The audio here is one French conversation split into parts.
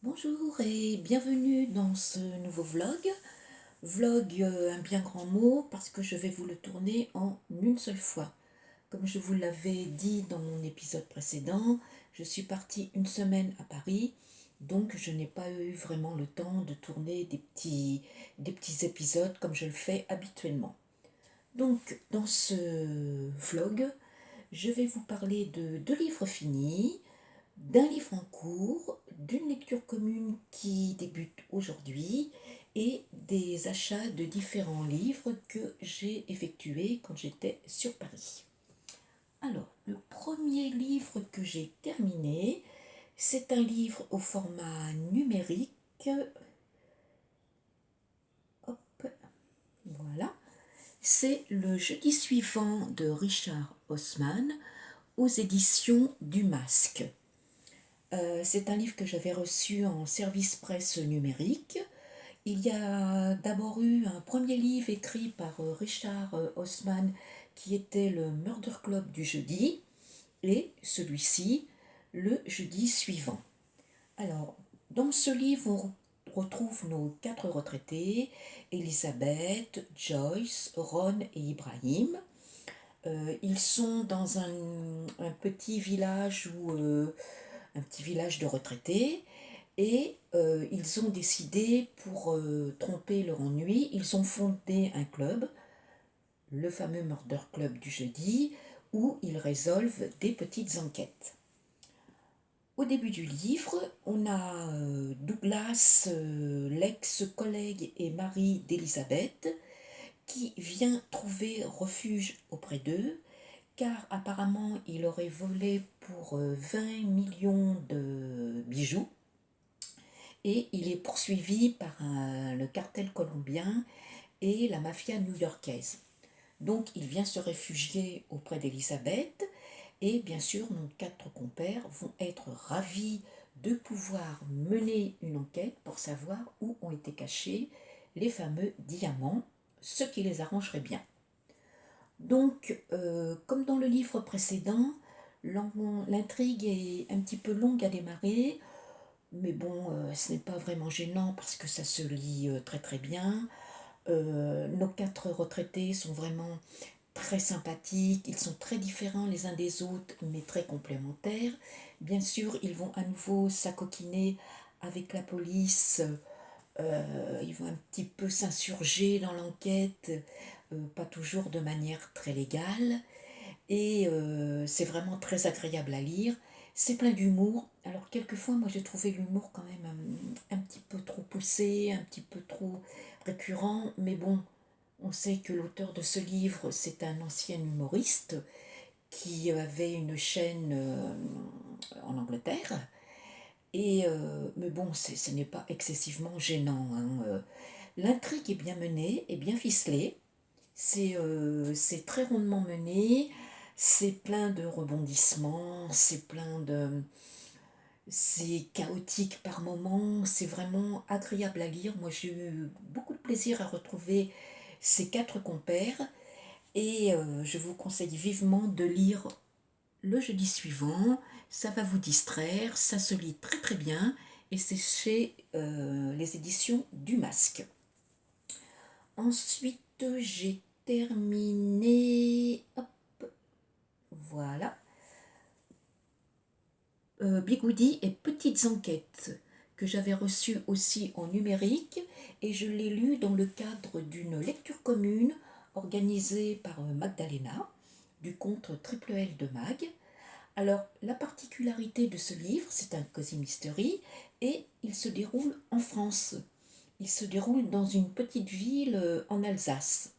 Bonjour et bienvenue dans ce nouveau vlog. Vlog, un bien grand mot parce que je vais vous le tourner en une seule fois. Comme je vous l'avais dit dans mon épisode précédent, je suis partie une semaine à Paris, donc je n'ai pas eu vraiment le temps de tourner des petits épisodes comme je le fais habituellement. Donc dans ce vlog, je vais vous parler de deux livres finis, d'un livre en cours, d'une lecture commune qui débute aujourd'hui et des achats de différents livres que j'ai effectués quand j'étais sur Paris. Alors, le premier livre que j'ai terminé, c'est un livre au format numérique. Hop, voilà. C'est Le jeudi suivant de Richard Haussmann aux éditions du Masque. C'est un livre que j'avais reçu en service presse numérique. Il y a d'abord eu un premier livre écrit par Richard Haussmann qui était le Murder Club du jeudi et celui-ci le jeudi suivant. Alors, dans ce livre, on retrouve nos quatre retraités, Elisabeth, Joyce, Ron et Ibrahim. Ils sont dans un petit village un petit village de retraités et ils ont décidé pour tromper leur ennui, ils ont fondé un club, le fameux Murder Club du jeudi, où ils résolvent des petites enquêtes. Au début du livre, on a Douglas, l'ex-collègue et mari d'Elisabeth, qui vient trouver refuge auprès d'eux, car apparemment il aurait volé pour 20 millions de bijoux et il est poursuivi par le cartel colombien et la mafia new-yorkaise. Donc il vient se réfugier auprès d'Elisabeth et bien sûr nos quatre compères vont être ravis de pouvoir mener une enquête pour savoir où ont été cachés les fameux diamants, ce qui les arrangerait bien. Donc, comme dans le livre précédent, l'intrigue est un petit peu longue à démarrer, mais bon, ce n'est pas vraiment gênant parce que ça se lit très très bien. Nos quatre retraités sont vraiment très sympathiques, ils sont très différents les uns des autres, mais très complémentaires. Bien sûr, ils vont à nouveau s'acoquiner avec la police, ils vont un petit peu s'insurger dans l'enquête, pas toujours de manière très légale. Et c'est vraiment très agréable à lire. C'est plein d'humour. Alors quelquefois, moi j'ai trouvé l'humour quand même un petit peu trop poussé, un petit peu trop récurrent. Mais bon, on sait que l'auteur de ce livre, c'est un ancien humoriste qui avait une chaîne en Angleterre. Et mais bon, ce n'est pas excessivement gênant, hein. L'intrigue est bien menée, est bien ficelée. C'est très rondement mené, c'est plein de rebondissements, c'est chaotique par moments, c'est vraiment agréable à lire. Moi, j'ai eu beaucoup de plaisir à retrouver ces quatre compères et je vous conseille vivement de lire le jeudi suivant. Ça va vous distraire, ça se lit très très bien et c'est chez les éditions du Masque. Ensuite, j'ai terminé. Hop, voilà. Bigoudi et Petites Enquêtes, que j'avais reçu aussi en numérique et je l'ai lu dans le cadre d'une lecture commune organisée par Magdalena du compte Triple L de Mag. Alors, la particularité de ce livre, c'est un cosy mystery et il se déroule en France. Il se déroule dans une petite ville en Alsace.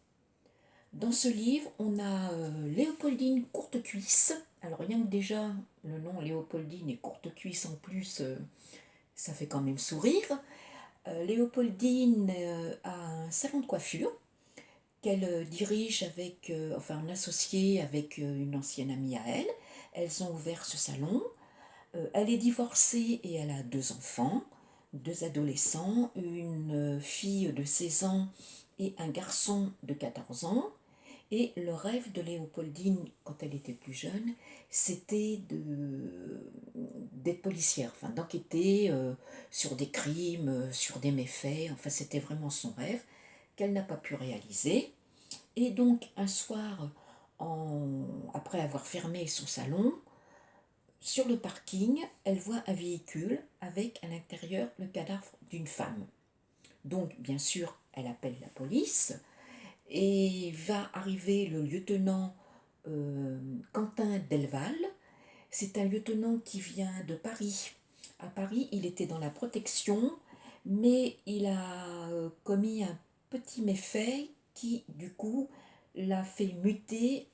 Dans ce livre, on a Léopoldine Courtecuisse. Alors rien que déjà, le nom Léopoldine et Courtecuisse en plus, ça fait quand même sourire. Léopoldine a un salon de coiffure qu'elle dirige avec, enfin en associé avec une ancienne amie à elle. Elles ont ouvert ce salon. Elle est divorcée et elle a deux enfants, deux adolescents, une fille de 16 ans et un garçon de 14 ans. Et le rêve de Léopoldine, quand elle était plus jeune, c'était d'être policière, enfin d'enquêter sur des crimes, sur des méfaits. Enfin, c'était vraiment son rêve qu'elle n'a pas pu réaliser. Et donc, un soir, après avoir fermé son salon, sur le parking, elle voit un véhicule avec à l'intérieur le cadavre d'une femme. Donc, bien sûr, elle appelle la police et va arriver le lieutenant Quentin Delval. C'est un lieutenant qui vient de Paris. À Paris, il était dans la protection, mais il a commis un petit méfait qui, du coup, l'a fait muter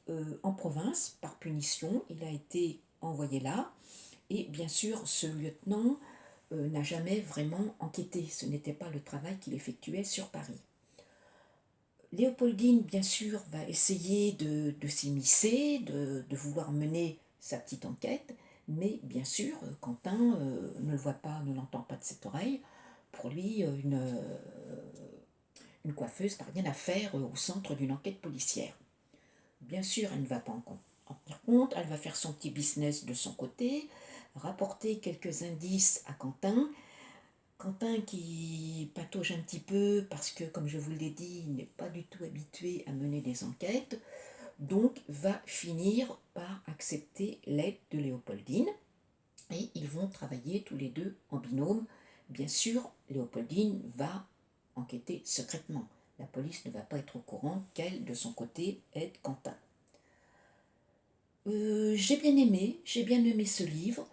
en province par punition. Il a été envoyé là. Et bien sûr, ce lieutenant n'a jamais vraiment enquêté. Ce n'était pas le travail qu'il effectuait sur Paris. Léopoldine, bien sûr, va essayer de s'immiscer, de vouloir mener sa petite enquête, mais bien sûr, Quentin ne le voit pas, ne l'entend pas de cette oreille. Pour lui, une coiffeuse n'a rien à faire au centre d'une enquête policière. Bien sûr, elle ne va pas en tenir compte, elle va faire son petit business de son côté, rapporter quelques indices à Quentin. Quentin qui patauge un petit peu parce que, comme je vous l'ai dit, il n'est pas du tout habitué à mener des enquêtes, donc va finir par accepter l'aide de Léopoldine et ils vont travailler tous les deux en binôme. Bien sûr, Léopoldine va enquêter secrètement. La police ne va pas être au courant qu'elle, de son côté, aide Quentin. J'ai bien aimé ce livre.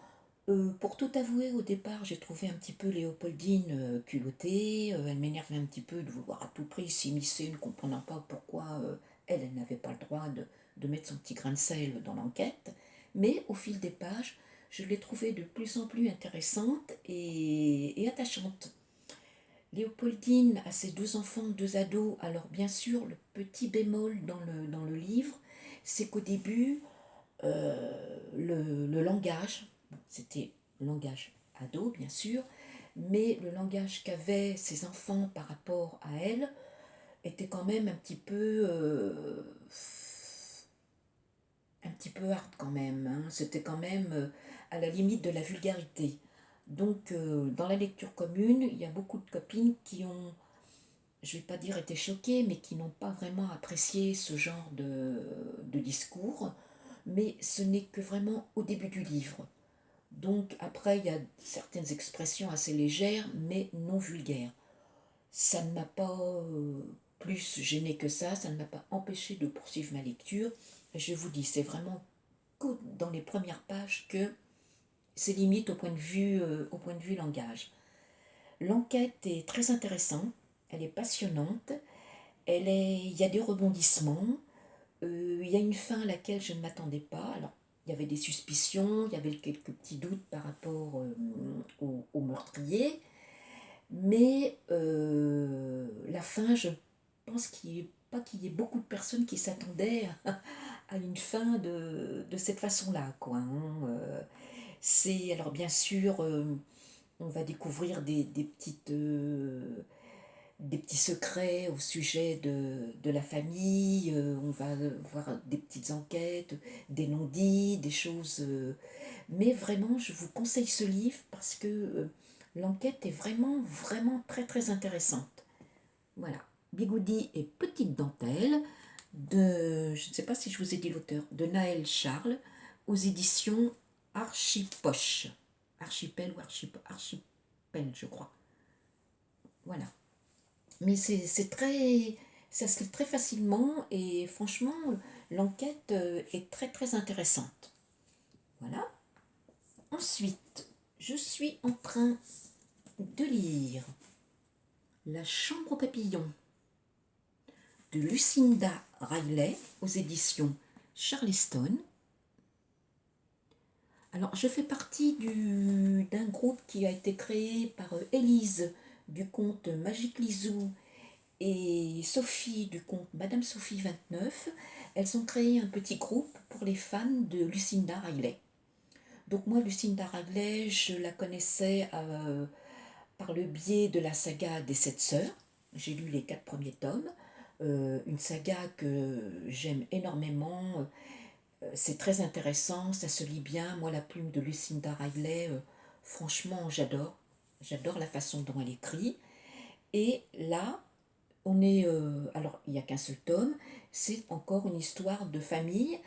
Pour tout avouer, au départ, j'ai trouvé un petit peu Léopoldine culottée. Elle m'énervait un petit peu de vouloir à tout prix s'immiscer, ne comprenant pas pourquoi elle n'avait pas le droit de mettre son petit grain de sel dans l'enquête. Mais au fil des pages, je l'ai trouvée de plus en plus intéressante et attachante. Léopoldine a ses deux enfants, deux ados. Alors bien sûr, le petit bémol dans le livre, c'est qu'au début, le langage, c'était le langage ado bien sûr, mais le langage qu'avaient ses enfants par rapport à elle était quand même un petit peu hard quand même, hein. C'était quand même à la limite de la vulgarité. Donc dans la lecture commune, il y a beaucoup de copines qui ont, je ne vais pas dire été choquées, mais qui n'ont pas vraiment apprécié ce genre de discours. Mais ce n'est que vraiment au début du livre. Donc après, il y a certaines expressions assez légères, mais non vulgaires. Ça ne m'a pas plus gêné que ça ne m'a pas empêché de poursuivre ma lecture. Je vous dis, c'est vraiment dans les premières pages que c'est limite au point de vue langage. L'enquête est très intéressante, elle est passionnante, il y a des rebondissements, il y a une fin à laquelle je ne m'attendais pas. Alors, il y avait des suspicions, il y avait quelques petits doutes par rapport au meurtrier, mais la fin, je pense pas qu'il y ait beaucoup de personnes qui s'attendaient à une fin de cette façon-là, quoi, hein. Alors bien sûr, on va découvrir des petits secrets au sujet de la famille, on va voir des petites enquêtes, des non-dits, des choses. Mais vraiment, je vous conseille ce livre parce que l'enquête est vraiment, vraiment très, très intéressante. Voilà. Bigoudi et Petite Dentelle, je ne sais pas si je vous ai dit l'auteur, de Naël Charles, aux éditions Archipoche. Archipel ou Archipel, je crois. Voilà. Mais ça se lit très facilement et franchement, l'enquête est très très intéressante. Voilà. Ensuite, je suis en train de lire La Chambre aux papillons de Lucinda Riley aux éditions Charleston. Alors, je fais partie d'un groupe qui a été créé par Élise du compte Magique Lisou et Sophie du compte Madame Sophie 29. Elles ont créé un petit groupe pour les fans de Lucinda Riley. Donc moi, Lucinda Riley, je la connaissais par le biais de la saga des 7 sœurs. J'ai lu les 4 premiers tomes. une saga que j'aime énormément. C'est très intéressant, ça se lit bien. Moi, la plume de Lucinda Riley, franchement, j'adore. J'adore la façon dont elle écrit. Et là, on est... alors, il n'y a qu'un seul tome. C'est encore une histoire de famille.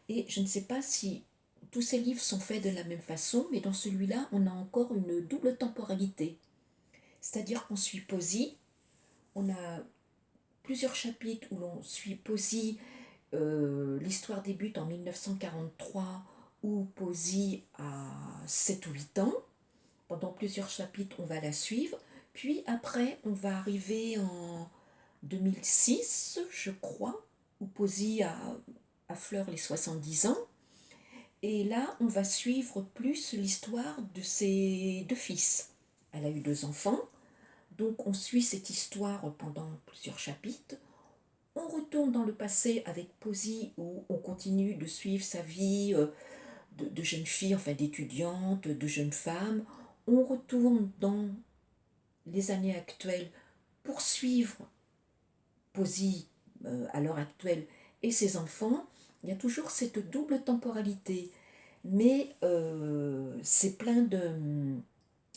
Et je ne sais pas si tous ces livres sont faits de la même façon, mais dans celui-là, on a encore une double temporalité. C'est-à-dire qu'on suit Posy. On a plusieurs chapitres où l'on suit Posy. L'histoire débute en 1943 où Posy a 7 ou 8 ans. Pendant plusieurs chapitres, on va la suivre. Puis après, on va arriver en 2006, je crois, où Posy affleure les 70 ans. Et là, on va suivre plus l'histoire de ses deux fils. Elle a eu 2 enfants. Donc on suit cette histoire pendant plusieurs chapitres. On retourne dans le passé avec Posy où on continue de suivre sa vie de jeune fille, enfin d'étudiante, de jeune femme. On retourne dans les années actuelles pour suivre Posy à l'heure actuelle et ses enfants. Il y a toujours cette double temporalité. Mais c'est plein de...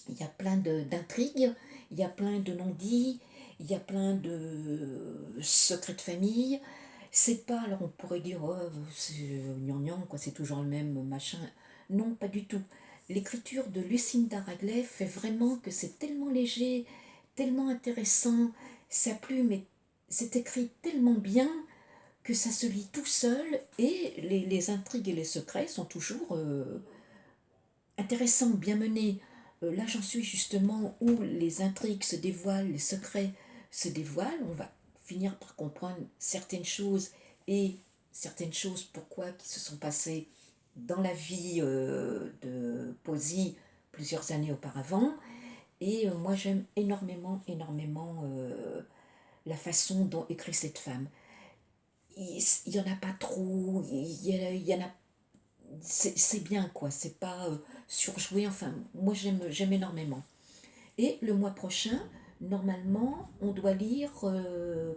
Il y a plein d'intrigues, il y a plein de non-dits, il y a plein de secrets de famille. C'est pas, alors on pourrait dire, oh, c'est gnangnan, quoi, c'est toujours le même machin. Non, pas du tout. L'écriture de Lucinda Riley fait vraiment que c'est tellement léger, tellement intéressant. Sa plume, c'est écrit tellement bien que ça se lit tout seul et les intrigues et les secrets sont toujours intéressants, bien menés. Là, j'en suis justement où les intrigues se dévoilent, les secrets se dévoilent. On va finir par comprendre certaines choses et certaines choses pourquoi qui se sont passées dans la vie de Posy plusieurs années auparavant. Et moi, j'aime énormément, énormément la façon dont écrit cette femme. Il n'y en a pas trop, il y en a c'est bien quoi, c'est pas surjoué, enfin moi j'aime énormément. Et le mois prochain, normalement, on doit lire, je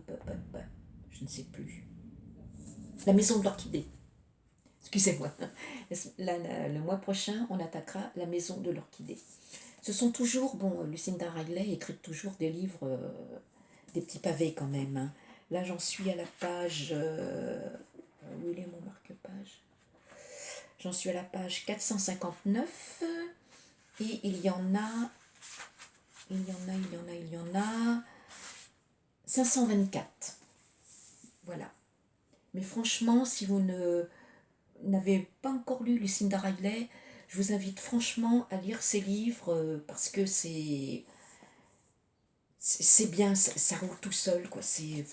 ne sais plus, La Maison de l'Orchidée. Excusez-moi. Le mois prochain, on attaquera La Maison de l'Orchidée. Ce sont toujours, bon, Lucinda Riley écrit toujours des livres, des petits pavés quand même. Hein. Là, j'en suis à la page... où il est mon marque-page? J'en suis à la page 459 et il y en a 524. Voilà. Mais franchement, si vous n'avez pas encore lu Lucinda Riley, je vous invite franchement à lire ses livres parce que c'est bien, ça roule tout seul, quoi. C'est...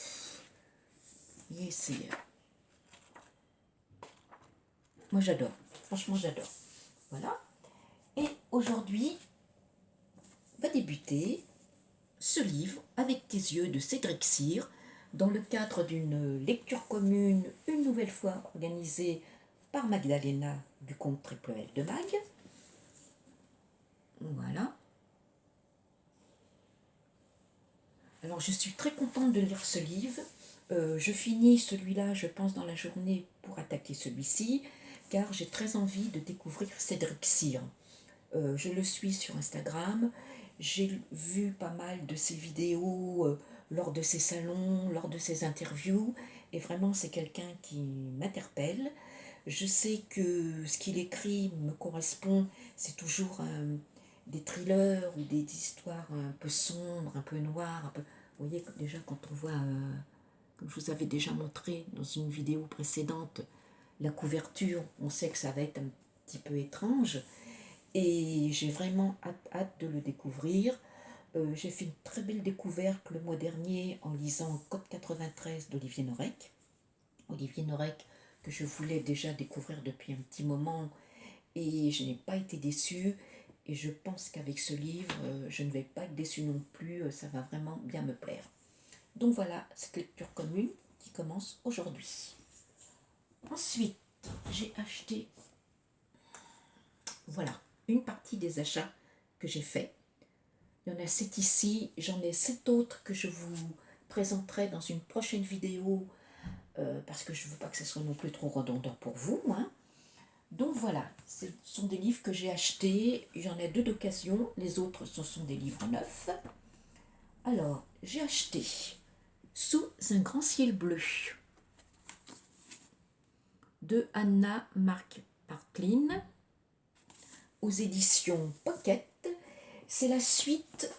Moi j'adore, franchement j'adore. Voilà. Et aujourd'hui va débuter ce livre avec tes yeux de Cédric Cyr dans le cadre d'une lecture commune une nouvelle fois organisée par Magdalena du compte Triple L de Mag. Voilà. Alors je suis très contente de lire ce livre. Je finis celui-là, je pense, dans la journée pour attaquer celui-ci, car j'ai très envie de découvrir Cédric Cyr. Je le suis sur Instagram. J'ai vu pas mal de ses vidéos lors de ses salons, lors de ses interviews. Et vraiment, c'est quelqu'un qui m'interpelle. Je sais que ce qu'il écrit me correspond. C'est toujours des thrillers ou des histoires un peu sombres, un peu noires. Vous voyez, déjà, quand on voit, comme je vous avais déjà montré dans une vidéo précédente, la couverture, on sait que ça va être un petit peu étrange. Et j'ai vraiment hâte de le découvrir. J'ai fait une très belle découverte le mois dernier en lisant Code 93 d'Olivier Norek. Olivier Norek que je voulais déjà découvrir depuis un petit moment et je n'ai pas été déçue. Et je pense qu'avec ce livre, je ne vais pas être déçue non plus, ça va vraiment bien me plaire. Donc voilà, cette lecture commune qui commence aujourd'hui. Ensuite, j'ai acheté, voilà, une partie des achats que j'ai faits. Il y en a 7 ici, j'en ai 7 autres que je vous présenterai dans une prochaine vidéo parce que je ne veux pas que ce soit non plus trop redondant pour vous. Hein. Donc voilà, ce sont des livres que j'ai achetés. J'en ai 2 d'occasion, les autres ce sont des livres neufs. Alors, j'ai acheté Sous un grand ciel bleu de Anna McPartlin aux éditions Pocket. C'est la suite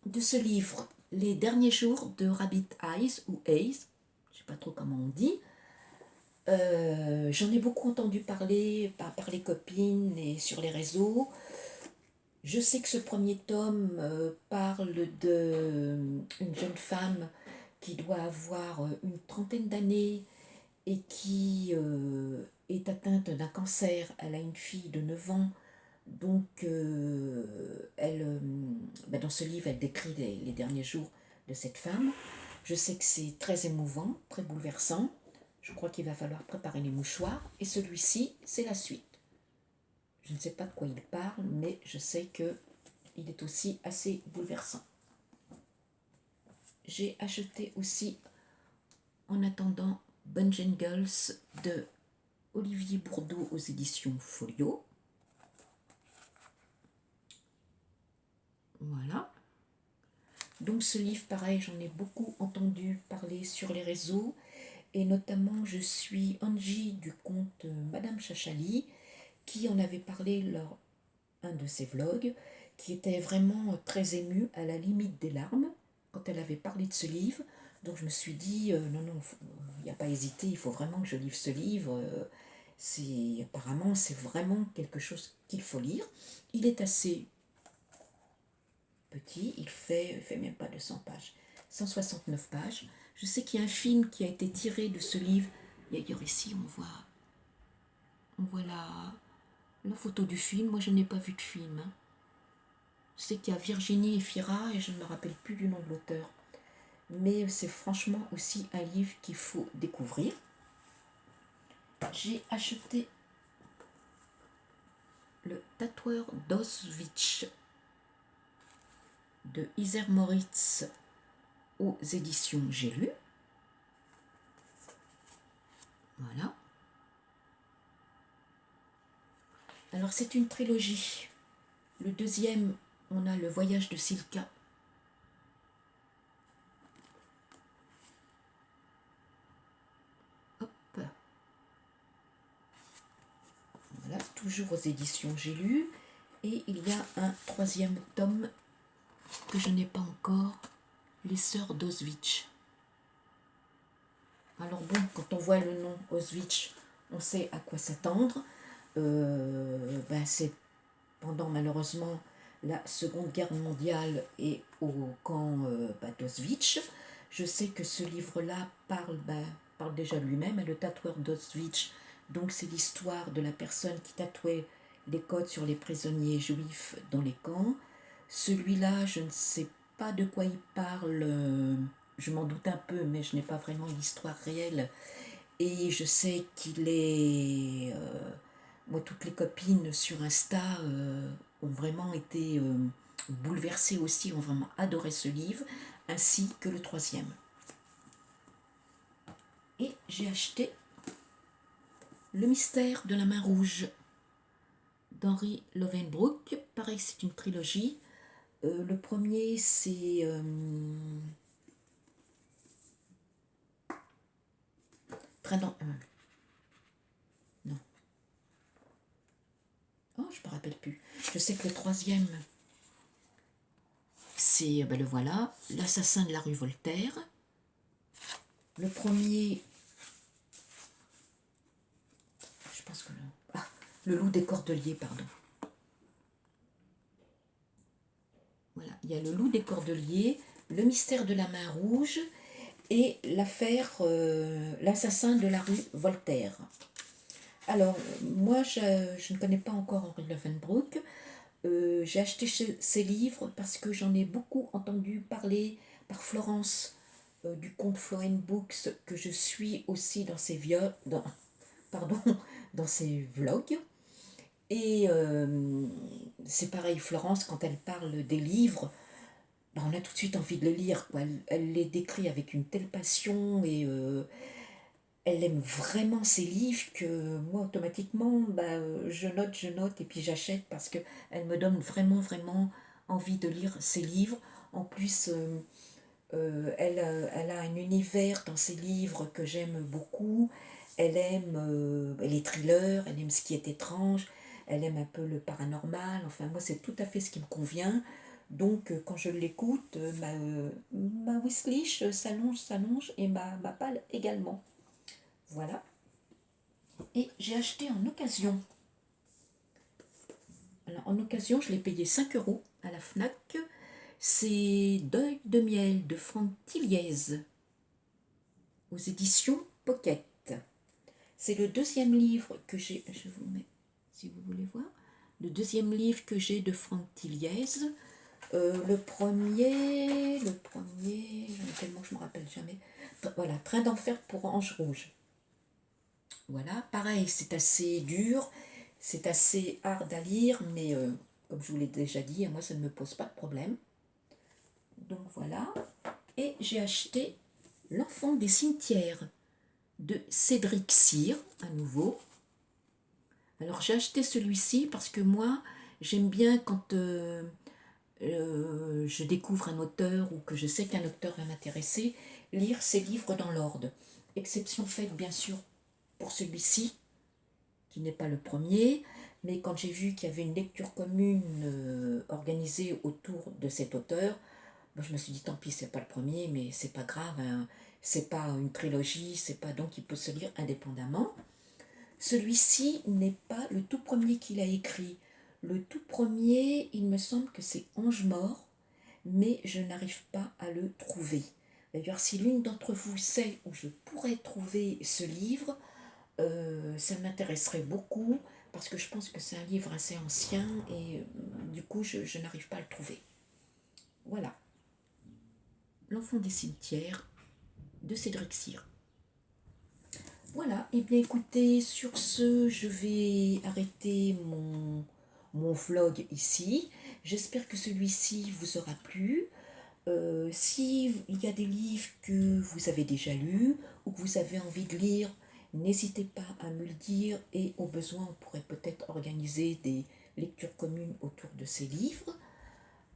de ce livre, Les derniers jours de Rabbit Eyes ou Eyes, je ne sais pas trop comment on dit. J'en ai beaucoup entendu parler par les copines et sur les réseaux. Je sais que ce premier tome parle d'une jeune femme qui doit avoir une trentaine d'années et qui est atteinte d'un cancer. Elle a une fille de 9 ans. Donc, dans ce livre, elle décrit les derniers jours de cette femme. Je sais que c'est très émouvant, très bouleversant. Je crois qu'il va falloir préparer les mouchoirs. Et celui-ci, c'est la suite. Je ne sais pas de quoi il parle, mais je sais qu'il est aussi assez bouleversant. J'ai acheté aussi, en attendant, Bungengals de Olivier Bourdeau aux éditions Folio. Voilà. Donc ce livre, pareil, j'en ai beaucoup entendu parler sur les réseaux. Et notamment, je suis Angie du compte Madame Chachali, qui en avait parlé lors un de ses vlogs, qui était vraiment très émue, à la limite des larmes, quand elle avait parlé de ce livre. Donc je me suis dit, non, il n'y a pas hésité, il faut vraiment que je livre ce livre. Apparemment, c'est vraiment quelque chose qu'il faut lire. Il est assez petit, il fait même pas 200 pages, 169 pages. Je sais qu'il y a un film qui a été tiré de ce livre. D'ailleurs ici, on voit la photo du film. Moi, je n'ai pas vu de film. Hein. Je sais qu'il y a Virginie Efira et je ne me rappelle plus du nom de l'auteur. Mais c'est franchement aussi un livre qu'il faut découvrir. J'ai acheté Le tatoueur d'Auschwitz de Iser Moritz aux éditions J'ai lu. Voilà. Alors c'est une trilogie. Le deuxième, on a Le voyage de Silka. Hop. Voilà, toujours aux éditions J'ai lu. Et il y a un troisième tome que je n'ai pas encore, Les sœurs d'Auschwitz. Alors bon, quand on voit le nom Auschwitz, on sait à quoi s'attendre. C'est pendant malheureusement la Seconde Guerre mondiale et au camp d'Auschwitz. Je sais que ce livre-là parle déjà lui-même, Le tatoueur d'Auschwitz. Donc c'est l'histoire de la personne qui tatouait les codes sur les prisonniers juifs dans les camps. Celui-là, je ne sais pas de quoi il parle, je m'en doute un peu, mais je n'ai pas vraiment l'histoire réelle. Et je sais qu'il est... moi, toutes les copines sur Insta ont vraiment été bouleversées aussi, ont vraiment adoré ce livre, ainsi que le troisième. Et j'ai acheté Le mystère de la main rouge d'Henri Lovenbroek. Pareil, c'est une trilogie. Le premier, c'est... non. Oh, je me rappelle plus. Je sais que le troisième, c'est, le voilà, L'assassin de la rue Voltaire. Le premier, je pense que... Le loup des Cordeliers, pardon. Voilà, il y a Le loup des Cordeliers, Le mystère de la main rouge et l'affaire L'assassin de la rue Voltaire. Alors, moi, je ne connais pas encore Henri Lovenbroek. J'ai acheté ces livres parce que j'en ai beaucoup entendu parler par Florence du compte Flowen Books, que je suis aussi dans ses, dans ses vlogs. Et c'est pareil, Florence, quand elle parle des livres, ben, on a tout de suite envie de le lire, quoi. Elle les décrit avec une telle passion et elle aime vraiment ses livres que moi, automatiquement, je note et puis j'achète parce qu'elle me donne vraiment, vraiment envie de lire ses livres. En plus, elle a un univers dans ses livres que j'aime beaucoup. Elle aime les thrillers, elle aime ce qui est étrange, elle aime un peu le paranormal. Enfin, moi, c'est tout à fait ce qui me convient. Donc, quand je l'écoute, ma wishlist s'allonge et ma palle également. Voilà. Et j'ai acheté en occasion. Alors, en occasion, je l'ai payé 5 euros à la Fnac. C'est Deuil de miel de Franck Tilliez aux éditions Pocket. C'est le deuxième livre que j'ai. Je vous mets, si vous voulez voir. Le deuxième livre que j'ai de Franck Tilliez. Le premier, tellement que je me rappelle jamais. Voilà, Train d'enfer pour Ange Rouge. Voilà, pareil, c'est assez dur, c'est assez hard à lire, mais comme je vous l'ai déjà dit, moi ça ne me pose pas de problème. Donc voilà, et j'ai acheté L'enfant des cimetières de Cédric Cyr, à nouveau. Alors j'ai acheté celui-ci parce que moi, j'aime bien quand je découvre un auteur ou que je sais qu'un auteur va m'intéresser, lire ses livres dans l'ordre. Exception faite bien sûr pour celui-ci, qui n'est pas le premier, mais quand j'ai vu qu'il y avait une lecture commune organisée autour de cet auteur, moi je me suis dit tant pis, c'est pas le premier, mais c'est pas grave, hein, c'est pas une trilogie, c'est pas donc il peut se lire indépendamment. Celui-ci n'est pas le tout premier qu'il a écrit. Le tout premier, il me semble que c'est Ange mort, mais je n'arrive pas à le trouver. D'ailleurs, si l'une d'entre vous sait où je pourrais trouver ce livre, ça m'intéresserait beaucoup parce que je pense que c'est un livre assez ancien et du coup je n'arrive pas à le trouver. Voilà, L'enfant des cimetières de Cédric Cyr. Voilà, et bien écoutez, sur ce, je vais arrêter mon vlog ici. J'espère que celui-ci vous aura plu. S'il y a des livres que vous avez déjà lus ou que vous avez envie de lire, n'hésitez pas à me le dire et au besoin, on pourrait peut-être organiser des lectures communes autour de ces livres.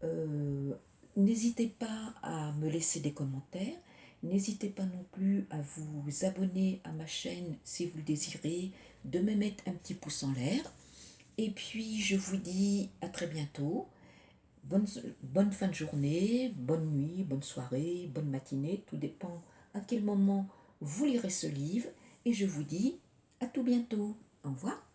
Euh, N'hésitez pas à me laisser des commentaires. N'hésitez pas non plus à vous abonner à ma chaîne si vous le désirez, de me mettre un petit pouce en l'air. Et puis je vous dis à très bientôt. Bonne fin de journée, bonne nuit, bonne soirée, bonne matinée, tout dépend à quel moment vous lirez ce livre. Et je vous dis à tout bientôt. Au revoir.